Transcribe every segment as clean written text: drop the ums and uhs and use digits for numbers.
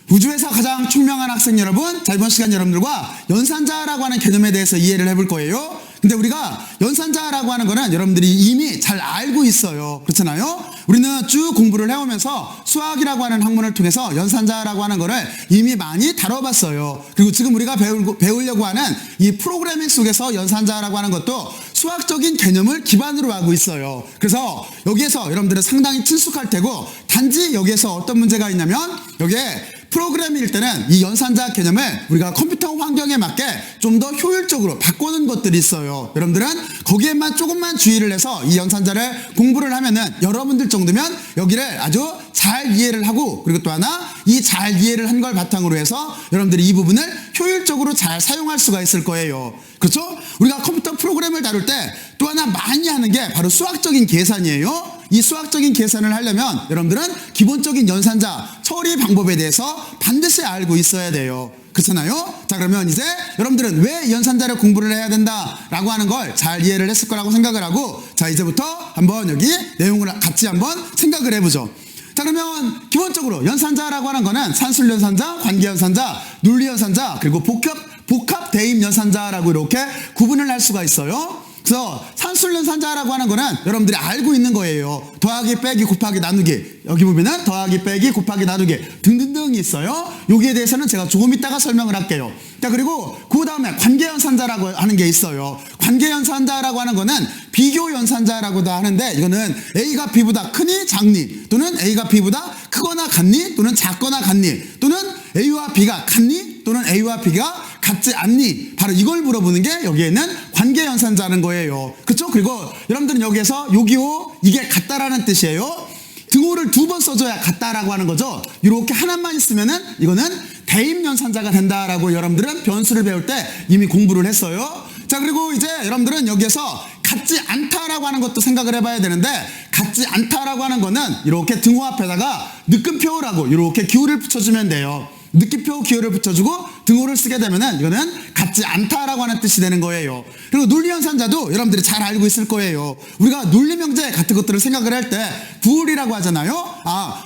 우주에서 가장 총명한 학생 여러분, 자, 이번 시간 여러분들과 연산자라고 하는 개념에 대해서 이해를 해볼 거예요. 근데 우리가 연산자라고 하는 거는 여러분들이 이미 잘 알고 있어요. 그렇잖아요? 우리는 쭉 공부를 해오면서 수학이라고 하는 학문을 통해서 연산자라고 하는 거를 이미 많이 다뤄봤어요. 그리고 지금 우리가 배우려고 하는 이 프로그래밍 속에서 연산자라고 하는 것도 수학적인 개념을 기반으로 하고 있어요. 그래서 여기에서 여러분들은 상당히 친숙할 테고, 단지 여기에서 어떤 문제가 있냐면, 여기에 프로그램일 때는 이 연산자 개념을 우리가 컴퓨터 환경에 맞게 좀 더 효율적으로 바꾸는 것들이 있어요. 여러분들은 거기에만 조금만 주의를 해서 이 연산자를 공부를 하면은 여러분들 정도면 여기를 아주 잘 이해를 하고, 그리고 또 하나 이 잘 이해를 한 걸 바탕으로 해서 여러분들이 이 부분을 효율적으로 잘 사용할 수가 있을 거예요. 그렇죠? 우리가 컴퓨터 프로그램을 다룰 때 또 하나 많이 하는 게 바로 수학적인 계산이에요. 이 수학적인 계산을 하려면 여러분들은 기본적인 연산자 처리 방법에 대해서 반드시 알고 있어야 돼요. 그렇잖아요? 자, 그러면 이제 여러분들은 왜 연산자를 공부를 해야 된다라고 하는 걸 잘 이해를 했을 거라고 생각을 하고, 자, 이제부터 한번 여기 내용을 같이 한번 생각을 해보죠. 자, 그러면 기본적으로 연산자라고 하는 거는 산술연산자, 관계연산자, 논리연산자, 그리고 복합 대입 연산자라고 이렇게 구분을 할 수가 있어요. 그래서 산술연산자라고 하는 거는 여러분들이 알고 있는 거예요. 더하기, 빼기, 곱하기, 나누기. 여기 보면은 더하기, 빼기, 곱하기, 나누기 등등등이 있어요. 여기에 대해서는 제가 조금 이따가 설명을 할게요. 자, 그리고 그 다음에 관계연산자라고 하는 게 있어요. 관계연산자라고 하는 거는 비교연산자라고도 하는데, 이거는 A가 B보다 크니 작니, 또는 A가 B보다 크거나 같니, 또는 작거나 같니, 또는 A와 B가 같니, 또는 A와 B가 같지 않니, 바로 이걸 물어보는 게 여기에는 관계연산자는 거예요. 그렇죠? 그리고 여러분들은 여기에서 요기요, 이게 같다라는 뜻이에요. 등호를 두 번 써줘야 같다라고 하는 거죠. 이렇게 하나만 있으면은 이거는 대입연산자가 된다라고 여러분들은 변수를 배울 때 이미 공부를 했어요. 자, 그리고 이제 여러분들은 여기에서 같지 않다라고 하는 것도 생각을 해봐야 되는데, 같지 않다라고 하는 거는 이렇게 등호 앞에다가 느낌표라고 이렇게 기호를 붙여주면 돼요. 느낌표 기호를 붙여주고 등호를 쓰게 되면은 이거는 같지 않다라고 하는 뜻이 되는 거예요. 그리고 논리연산자도 여러분들이 잘 알고 있을 거예요. 우리가 논리명제 같은 것들을 생각을 할 때 둘이라고 하잖아요.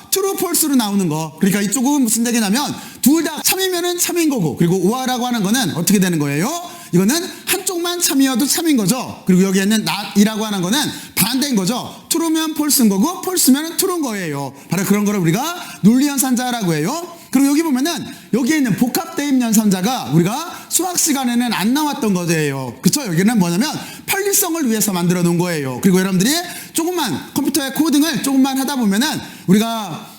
true, false로 나오는 거. 그러니까 이쪽은 무슨 얘기냐면 둘 다 참이면은 참인 거고, 그리고 오하라고 하는 거는 어떻게 되는 거예요? 이거는 한쪽만 참이어도 참인 거죠. 그리고 여기에는 not이라고 하는 거는 반대인 거죠. true면 false인 거고, false면 true인 거예요. 바로 그런 거를 우리가 논리연산자라고 해요. 그리고 여기 보면은 여기에 있는 복합대입연산자가 우리가 수학 시간에는 안 나왔던 거예요. 그쵸? 여기는 뭐냐면 편리성을 위해서 만들어 놓은 거예요. 그리고 여러분들이 조금만 컴퓨터의 코딩을 조금만 하다 보면은 우리가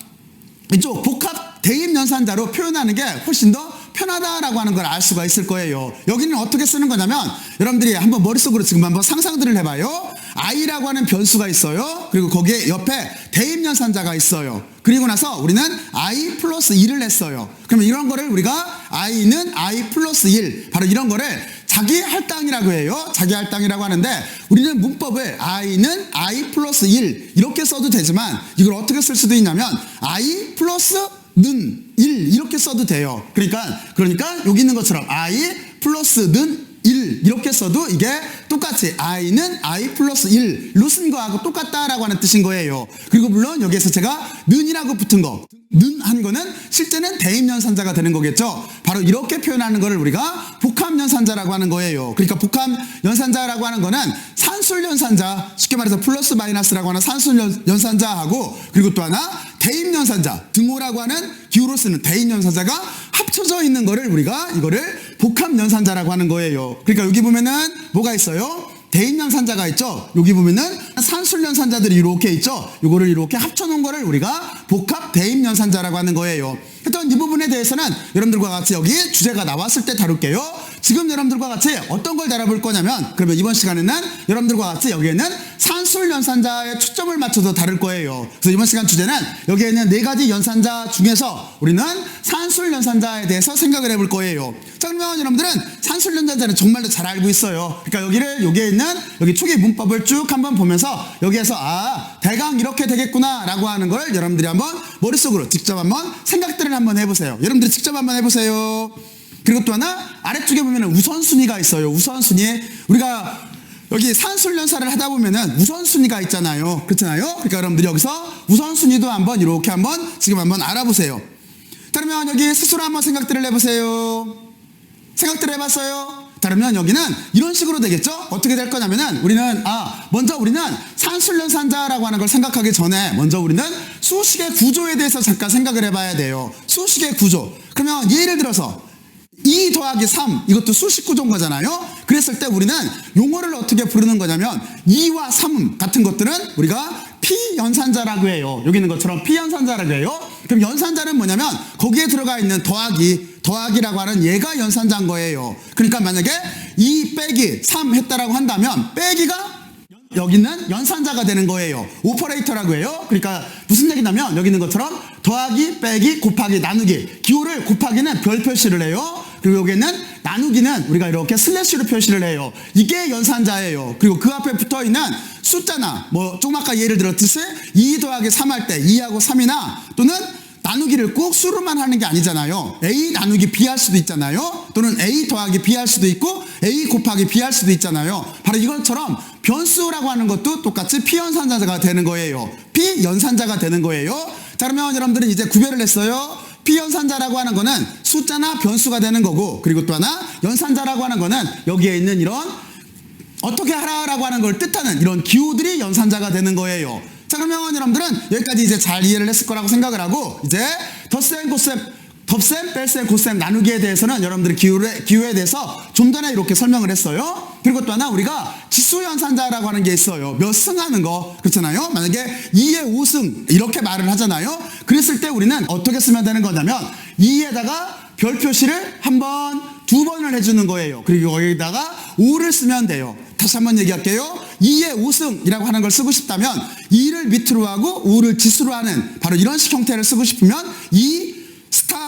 이쪽 복합대입연산자로 표현하는 게 훨씬 더 편하다라고 하는 걸 알 수가 있을 거예요. 여기는 어떻게 쓰는 거냐면 여러분들이 한번 머릿속으로 지금 한번 상상들을 해봐요. i라고 하는 변수가 있어요. 그리고 거기에 옆에 대입연산자가 있어요. 그리고 나서 우리는 i 플러스 1을 했어요. 그러면 이런 거를 우리가 i는 i 플러스 1, 바로 이런 거를 자기 할당이라고 해요. 자기 할당이라고 하는데, 우리는 문법을 i는 i 플러스 1 이렇게 써도 되지만, 이걸 어떻게 쓸 수도 있냐면 i 플러스 는 1 이렇게 써도 돼요. 그러니까 여기 있는 것처럼 i 플러스 는 1 이렇게 써도 이게 똑같이 i는 i 플러스 1로 쓴 거하고 똑같다라고 하는 뜻인 거예요. 그리고 물론 여기에서 제가 는이라고 붙은 거, 는 한 거는 실제는 대입연산자가 되는 거겠죠. 바로 이렇게 표현하는 거를 우리가 복합연산자라고 하는 거예요. 그러니까 복합연산자라고 하는 거는 산술연산자, 쉽게 말해서 플러스 마이너스라고 하는 산술연산자하고, 그리고 또 하나 대입연산자, 등호라고 하는 기호로 쓰는 대입연산자가 합쳐져 있는 거를 우리가 이거를 복합연산자라고 하는 거예요. 그러니까 여기 보면은 뭐가 있어요? 대입연산자가 있죠. 여기 보면은 산술연산자들이 이렇게 있죠. 이거를 이렇게 합쳐놓은 거를 우리가 복합 대입연산자라고 하는 거예요. 하여튼 이 부분에 대해서는 여러분들과 같이 여기 주제가 나왔을 때 다룰게요. 지금 여러분들과 같이 어떤 걸 다뤄볼 거냐면, 그러면 이번 시간에는 여러분들과 같이 여기에는 산술연산자에 초점을 맞춰서 다룰 거예요. 그래서 이번 시간 주제는 여기에 있는 4가지 연산자 중에서 우리는 산술연산자에 대해서 생각을 해볼 거예요. 자, 그러면 여러분들은 산술연산자는 정말로 잘 알고 있어요. 그러니까 여기에 있는 여기 초기 문법을 쭉 한번 보면서 여기에서 대강 이렇게 되겠구나 라고 하는 걸 여러분들이 한번 머릿속으로 직접 한번 생각들을 한번 해보세요. 여러분들이 직접 한번 해보세요. 그리고 또 하나 아래쪽에 보면 우선순위가 있어요. 우선순위. 우리가 여기 산술연산을 하다 보면은 우선순위가 있잖아요. 그렇잖아요. 그러니까 여러분들이 여기서 우선순위도 한번 이렇게 한번 지금 한번 알아보세요. 그러면 여기 스스로 한번 생각들을 해보세요. 생각들을 해봤어요? 그러면 여기는 이런 식으로 되겠죠? 어떻게 될 거냐면은 먼저 우리는 산술연산자라고 하는 걸 생각하기 전에 먼저 우리는 수식의 구조에 대해서 잠깐 생각을 해봐야 돼요. 수식의 구조. 그러면 예를 들어서 2 더하기 3 이것도 수식 구조인 거잖아요. 그랬을 때 우리는 용어를 어떻게 부르는 거냐면 2와 3 같은 것들은 우리가 피연산자라고 해요. 여기 있는 것처럼 피연산자라고 해요. 그럼 연산자는 뭐냐면 거기에 들어가 있는 더하기라고 하는 얘가 연산자인 거예요. 그러니까 만약에 2 빼기 3 했다라고 한다면 빼기가 여기는 연산자가 되는 거예요. 오퍼레이터라고 해요. 그러니까 무슨 얘기냐면 여기 있는 것처럼 더하기, 빼기, 곱하기, 나누기. 기호를 곱하기는 별 표시를 해요. 그리고 여기는 나누기는 우리가 이렇게 슬래시로 표시를 해요. 이게 연산자예요. 그리고 그 앞에 붙어 있는 숫자나 좀 아까 예를 들었듯이 2 더하기 3 할 때 2하고 3이나 또는 나누기를 꼭 수로만 하는 게 아니잖아요. A 나누기 B 할 수도 있잖아요. 또는 A 더하기 B 할 수도 있고 A 곱하기 B 할 수도 있잖아요. 바로 이것처럼 변수라고 하는 것도 똑같이 피연산자가 되는 거예요. 피연산자가 되는 거예요. 자, 그러면 여러분들은 이제 구별을 했어요. 피연산자라고 하는 거는 숫자나 변수가 되는 거고, 그리고 또 하나 연산자라고 하는 거는 여기에 있는 이런 어떻게 하라라고 하는 걸 뜻하는 이런 기호들이 연산자가 되는 거예요. 자, 그러면 여러분들은 여기까지 이제 잘 이해를 했을 거라고 생각을 하고, 이제 덧셈, 곱셈, 뺄셈, 고셈, 나누기에 대해서는 여러분들이 기호에 대해서 좀 전에 이렇게 설명을 했어요. 그리고 또 하나 우리가 지수연산자라고 하는 게 있어요. 몇 승 하는 거. 그렇잖아요. 만약에 2에 5승 이렇게 말을 하잖아요. 그랬을 때 우리는 어떻게 쓰면 되는 거냐면 2에다가 별 표시를 한 번, 두 번을 해주는 거예요. 그리고 여기다가 5를 쓰면 돼요. 다시 한번 얘기할게요. 2에 5승이라고 하는 걸 쓰고 싶다면 2를 밑으로 하고 5를 지수로 하는 바로 이런 식 형태를 쓰고 싶으면 2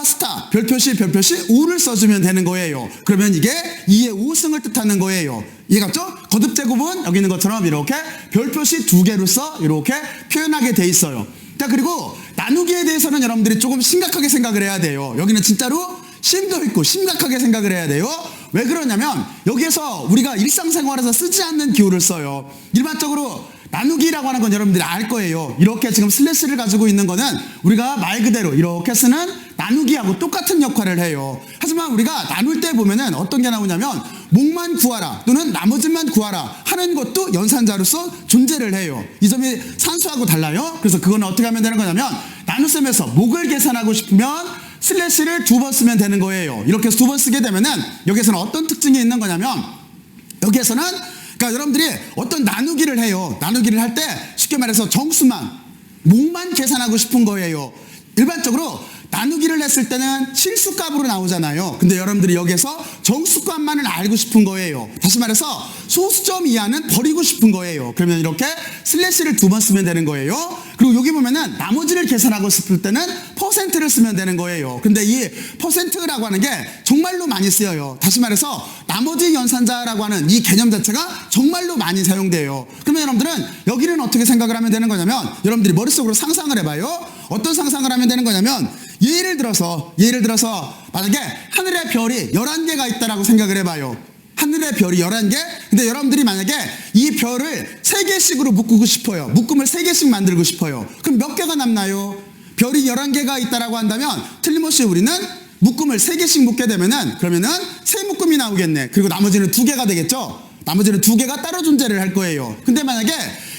스타 별표시 5를 써주면 되는 거예요. 그러면 이게 2의 5승을 뜻하는 거예요. 이해갔죠? 거듭제곱은 여기 있는 것처럼 이렇게 별표시 2개로서 이렇게 표현하게 돼 있어요. 자, 그리고 나누기에 대해서는 여러분들이 조금 심각하게 생각을 해야 돼요. 여기는 진짜로 심도 있고 심각하게 생각을 해야 돼요. 왜 그러냐면 여기에서 우리가 일상생활에서 쓰지 않는 기호를 써요. 일반적으로 나누기라고 하는 건 여러분들이 알 거예요. 이렇게 지금 슬래시를 가지고 있는 거는 우리가 말 그대로 이렇게 쓰는 나누기하고 똑같은 역할을 해요. 하지만 우리가 나눌 때 보면은 어떤 게 나오냐면 목만 구하라 또는 나머지만 구하라 하는 것도 연산자로서 존재를 해요. 이 점이 산수하고 달라요. 그래서 그거는 어떻게 하면 되는 거냐면 나눗셈에서 목을 계산하고 싶으면 슬래시를 2번 쓰면 되는 거예요. 이렇게 2번 쓰게 되면은 여기에서는 어떤 특징이 있는 거냐면 여기에서는 그러니까 여러분들이 어떤 나누기를 해요. 나누기를 할 때 쉽게 말해서 정수만, 목만 계산하고 싶은 거예요. 일반적으로 나누기를 했을 때는 실수값으로 나오잖아요. 근데 여러분들이 여기에서 정수값만을 알고 싶은 거예요. 다시 말해서 소수점 이하는 버리고 싶은 거예요. 그러면 이렇게 슬래시를 2번 쓰면 되는 거예요. 그리고 여기 보면은 나머지를 계산하고 싶을 때는 퍼센트를 쓰면 되는 거예요. 근데 이 퍼센트라고 하는 게 정말로 많이 쓰여요. 다시 말해서 나머지 연산자라고 하는 이 개념 자체가 정말로 많이 사용돼요. 그러면 여러분들은 여기는 어떻게 생각을 하면 되는 거냐면 여러분들이 머릿속으로 상상을 해봐요. 어떤 상상을 하면 되는 거냐면 예를 들어서 만약에 하늘에 별이 11개가 있다라고 생각을 해봐요. 하늘에 별이 11개? 근데 여러분들이 만약에 이 별을 3개씩으로 묶고 싶어요. 묶음을 3개씩 만들고 싶어요. 그럼 몇 개가 남나요? 별이 11개가 있다라고 한다면 틀림없이 우리는 묶음을 3개씩 묶게 되면은 그러면은 3묶음이 나오겠네. 그리고 나머지는 2개가 되겠죠? 나머지는 2개가 따로 존재를 할 거예요. 근데 만약에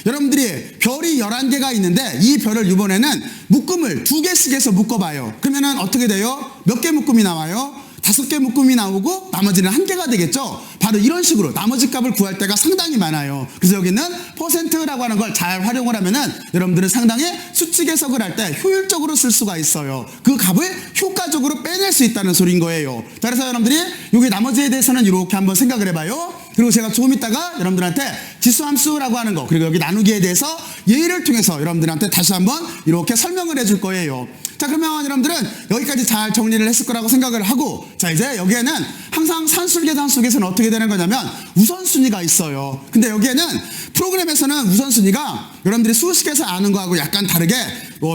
여러분들이 별이 11개가 있는데 이 별을 이번에는 묶음을 2개씩 해서 묶어봐요. 그러면은 어떻게 돼요? 몇 개 묶음이 나와요? 5개 묶음이 나오고 나머지는 1개가 되겠죠? 바로 이런 식으로 나머지 값을 구할 때가 상당히 많아요. 그래서 여기는 퍼센트라고 하는 걸 잘 활용을 하면은 여러분들은 상당히 수직 해석을 할 때 효율적으로 쓸 수가 있어요. 그 값을 효과적으로 빼낼 수 있다는 소리인 거예요. 자, 그래서 여러분들이 여기 나머지에 대해서는 이렇게 한번 생각을 해봐요. 그리고 제가 조금 있다가 여러분들한테 지수함수라고 하는 거 그리고 여기 나누기에 대해서 예를 통해서 여러분들한테 다시 한번 이렇게 설명을 해줄 거예요. 자, 그러면 여러분들은 여기까지 잘 정리를 했을 거라고 생각을 하고 자, 이제 여기에는 항상 산술계산 속에서는 어떻게 되는 거냐면 우선순위가 있어요. 근데 여기에는 프로그램에서는 우선순위가 여러분들이 수식에서 아는 거하고 약간 다르게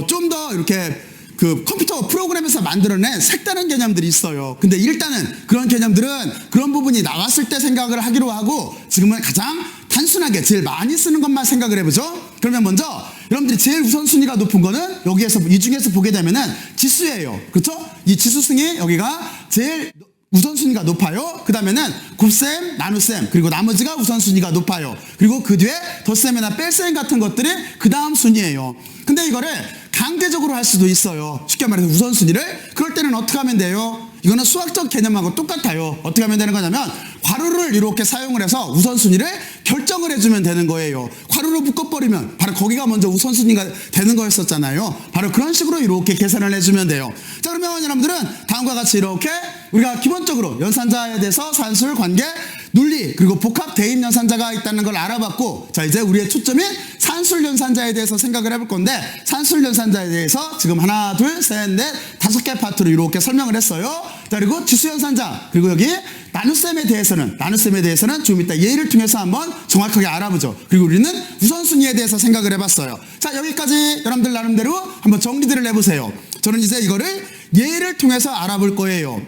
좀 더 이렇게 그 컴퓨터 프로그램에서 만들어낸 색다른 개념들이 있어요. 근데 일단은 그런 개념들은 그런 부분이 나왔을 때 생각을 하기로 하고 지금은 가장 단순하게 제일 많이 쓰는 것만 생각을 해보죠. 그러면 먼저 여러분들이 제일 우선순위가 높은 거는 여기에서 이 중에서 보게 되면은 지수예요. 그렇죠? 이 지수승이 여기가 제일 우선순위가 높아요. 그 다음에는 곱셈, 나눗셈, 그리고 나머지가 우선순위가 높아요. 그리고 그 뒤에 덧셈이나 뺄셈 같은 것들이 그 다음 순위예요. 근데 이거를 강제적으로 할 수도 있어요. 쉽게 말해서 우선순위를. 그럴 때는 어떻게 하면 돼요? 이거는 수학적 개념하고 똑같아요. 어떻게 하면 되는 거냐면 괄호를 이렇게 사용을 해서 우선순위를 결정을 해주면 되는 거예요. 괄호로 묶어버리면 바로 거기가 먼저 우선순위가 되는 거였었잖아요. 바로 그런 식으로 이렇게 계산을 해주면 돼요. 자, 그러면 여러분들은 다음과 같이 이렇게 우리가 기본적으로 연산자에 대해서 산술, 관계, 논리, 그리고 복합 대입 연산자가 있다는 걸 알아봤고, 자, 이제 우리의 초점인 산술 연산자에 대해서 생각을 해볼 건데, 산술 연산자에 대해서 지금 하나, 둘, 셋, 넷, 5개 파트로 이렇게 설명을 했어요. 자, 그리고 지수 연산자, 그리고 여기 나눗셈에 대해서는 좀 이따 예를 통해서 한번 정확하게 알아보죠. 그리고 우리는 우선순위에 대해서 생각을 해봤어요. 자, 여기까지 여러분들 나름대로 한번 정리들을 해보세요. 저는 이제 이거를 예를 통해서 알아볼 거예요.